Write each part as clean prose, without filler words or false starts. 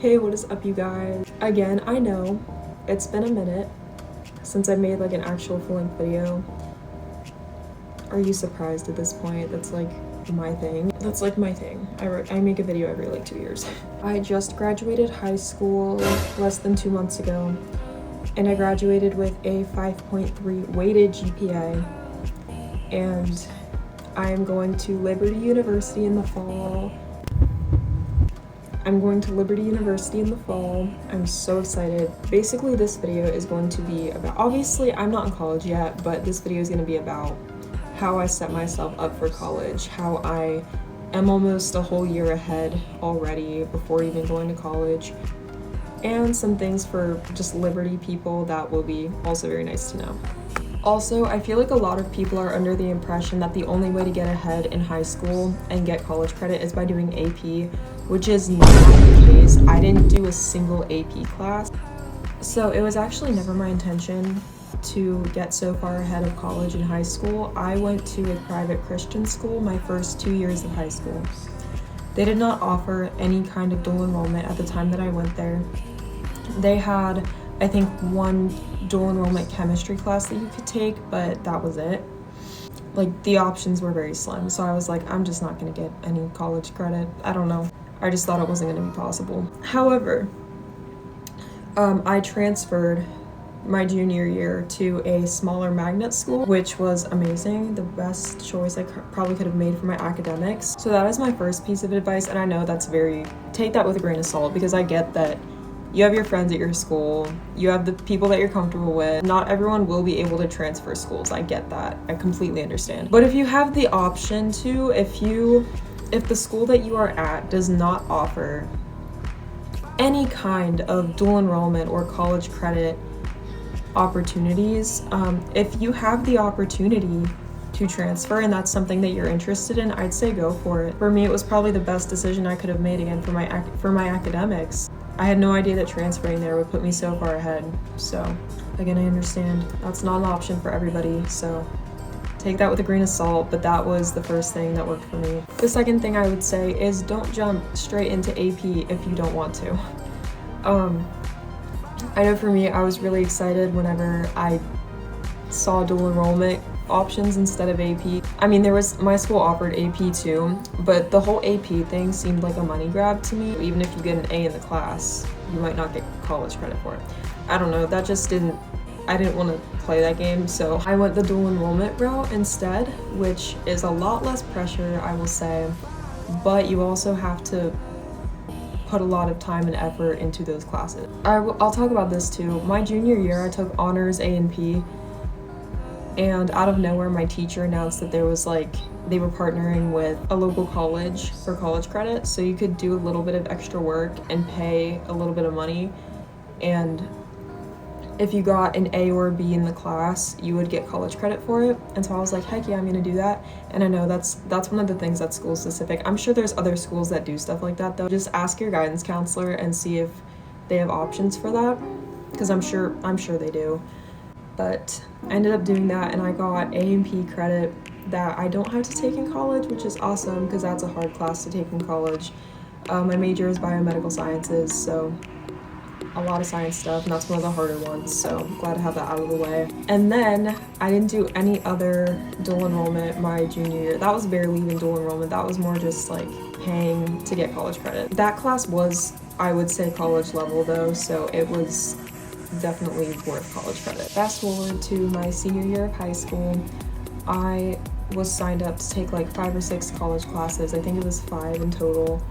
Hey, what is up, you guys? Again, I know it's been a minute since I made like an actual full-length video. Are you surprised at this point? That's like my thing. That's like my thing. I make a video every like 2 years. I just graduated high school less than 2 months ago, and I graduated with a 5.3 weighted GPA, and I am going to Liberty University in the fall. I'm so excited. Basically, this video is going to be about, obviously I'm not in college yet, but this video is going to be about how I set myself up for college, how I am almost a whole year ahead already before even going to college, and some things for just Liberty people that will be also very nice to know. Also, I feel like a lot of people are under the impression that the only way to get ahead in high school and get college credit is by doing AP, which is not the case. I didn't do a single AP class. So it was actually never my intention to get so far ahead of college in high school. I went to a private Christian school my first 2 years of high school. They did not offer any kind of dual enrollment at the time that I went there. They had, I think, one dual enrollment chemistry class that you could take, but that was it. Like, the options were very slim, so I was like, I'm just not gonna get any college credit. I don't know. I just thought it wasn't gonna be possible. However, I transferred my junior year to a smaller magnet school, which was amazing. The best choice I probably could have made for my academics. So that is my first piece of advice, and I know that's take that with a grain of salt, because I get that you have your friends at your school, you have the people that you're comfortable with. Not everyone will be able to transfer schools. I get that. I completely understand. But if you have the option to, if the school that you are at does not offer any kind of dual enrollment or college credit opportunities, if you have the opportunity to transfer and that's something that you're interested in, I'd say go for it. For me, it was probably the best decision I could have made, again, for my academics. I had no idea that transferring there would put me so far ahead. So again, I understand that's not an option for everybody, so take that with a grain of salt, but that was the first thing that worked for me. The second thing I would say is don't jump straight into AP if you don't want to. I know for me, I was really excited whenever I saw dual enrollment options instead of AP. I mean, my school offered AP too, but the whole AP thing seemed like a money grab to me. Even if you get an A in the class, you might not get college credit for it. I don't know, I didn't want to play that game, so I went the dual enrollment route instead, which is a lot less pressure, I will say, but you also have to put a lot of time and effort into those classes. I'll talk about this too. My junior year, I took honors A and P, and out of nowhere, my teacher announced that they were partnering with a local college for college credit, so you could do a little bit of extra work and pay a little bit of money, and if you got an A or a B in the class, you would get college credit for it. And so I was like, heck yeah, I'm gonna do that. And I know that's one of the things that's school specific. I'm sure there's other schools that do stuff like that though. Just ask your guidance counselor and see if they have options for that, because I'm sure they do. But I ended up doing that, and I got A and P credit that I don't have to take in college, which is awesome because that's a hard class to take in college. My major is biomedical sciences, so a lot of science stuff, and that's one of the harder ones, so I'm glad to have that out of the way. And then I didn't do any other dual enrollment my junior year. That was barely even dual enrollment. That was more just like paying to get college credit. That class was, I would say, college level though, so it was definitely worth college credit. Fast forward to my senior year of high school, I was signed up to take like 5 or 6 college classes. I think it was 5 in total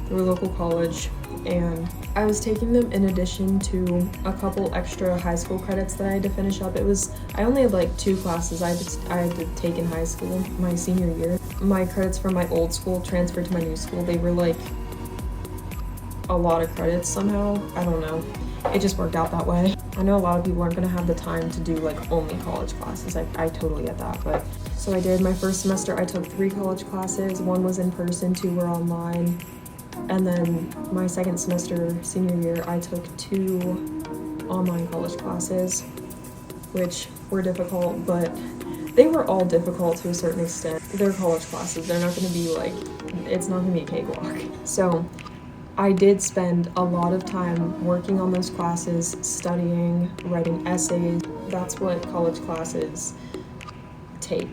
through a local college, and I was taking them in addition to a couple extra high school credits that I had to finish up. I only had like 2 classes I had to take in high school my senior year. My credits from my old school transferred to my new school. They were like a lot of credits somehow. I don't know. It just worked out that way. I know a lot of people aren't gonna have the time to do like only college classes. I totally get that, but so I did. My first semester I took 3 college classes. 1 was in person, 2 were online. And then my second semester, senior year, I took 2 online college classes, which were difficult, but they were all difficult to a certain extent. They're college classes. They're not gonna be like, it's not gonna be a cakewalk. So I did spend a lot of time working on those classes, studying, writing essays. That's what college classes take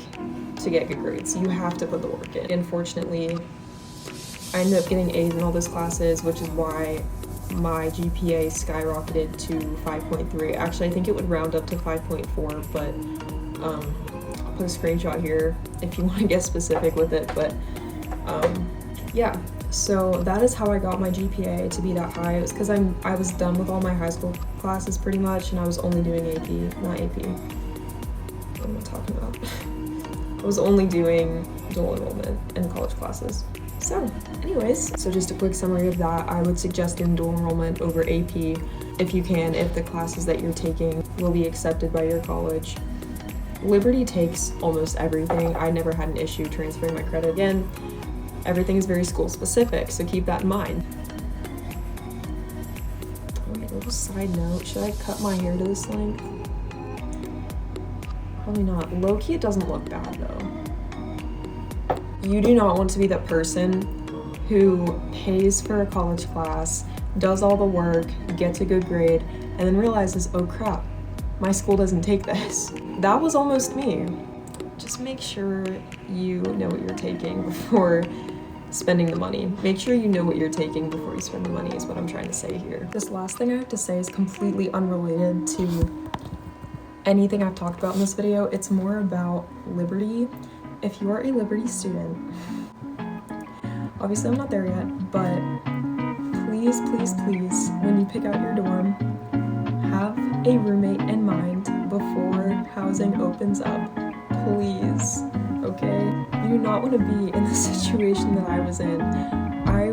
to get good grades. You have to put the work in. Unfortunately, I ended up getting A's in all those classes, which is why my GPA skyrocketed to 5.3. Actually, I think it would round up to 5.4, but I'll put a screenshot here if you want to get specific with it. But yeah, so that is how I got my GPA to be that high. It was because I was done with all my high school classes pretty much, and I was only doing AP, not AP. What am I talking about? I was only doing dual enrollment and college classes. So anyways, so just a quick summary of that. I would suggest doing dual enrollment over AP if you can, if the classes that you're taking will be accepted by your college. Liberty takes almost everything. I never had an issue transferring my credit. Again, everything is very school specific, so keep that in mind. Alright, little side note, should I cut my hair to this length? Probably not. Low-key, it doesn't look bad though. You do not want to be that person who pays for a college class, does all the work, gets a good grade, and then realizes, oh crap, my school doesn't take this. That was almost me. Just make sure you know what you're taking before spending the money. Make sure you know what you're taking before you spend the money is what I'm trying to say here. This last thing I have to say is completely unrelated to anything I've talked about in this video. It's more about Liberty. If you are a Liberty student, obviously I'm not there yet, but please, please, please, when you pick out your dorm, have a roommate in mind before housing opens up. Please, okay? You do not want to be in the situation that I was in. I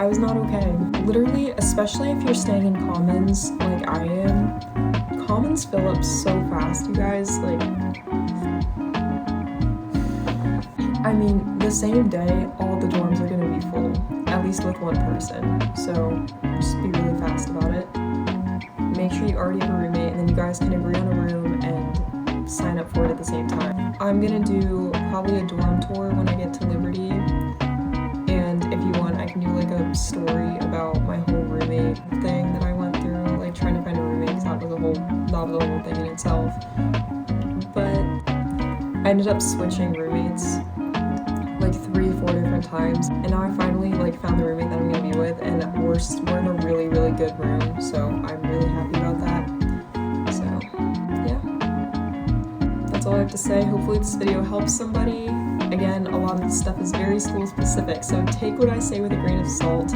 was not okay. Literally, especially if you're staying in Commons like I am, Commons fill up so fast, you guys, like, I mean, the same day, all the dorms are gonna be full, at least with one person, so just be really fast about it. Make sure you already have a roommate, and then you guys can agree on a room and sign up for it at the same time. I'm gonna do probably a dorm tour when I get to Liberty, and if you want, I can do like a story about my whole roommate thing that I went through, like trying to find a roommate, because that was a whole thing in itself. But I ended up switching roommates like 3-4 different times, and now I finally like found the roommate that I'm gonna be with, and we're in a really, really good room, so I'm really happy about that. So yeah, that's all I have to say. Hopefully this video helps somebody. Again, a lot of this stuff is very school specific, so take what I say with a grain of salt,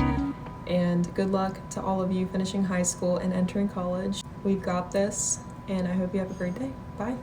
and good luck to all of you finishing high school and entering college. We've got this, and I hope you have a great day. Bye.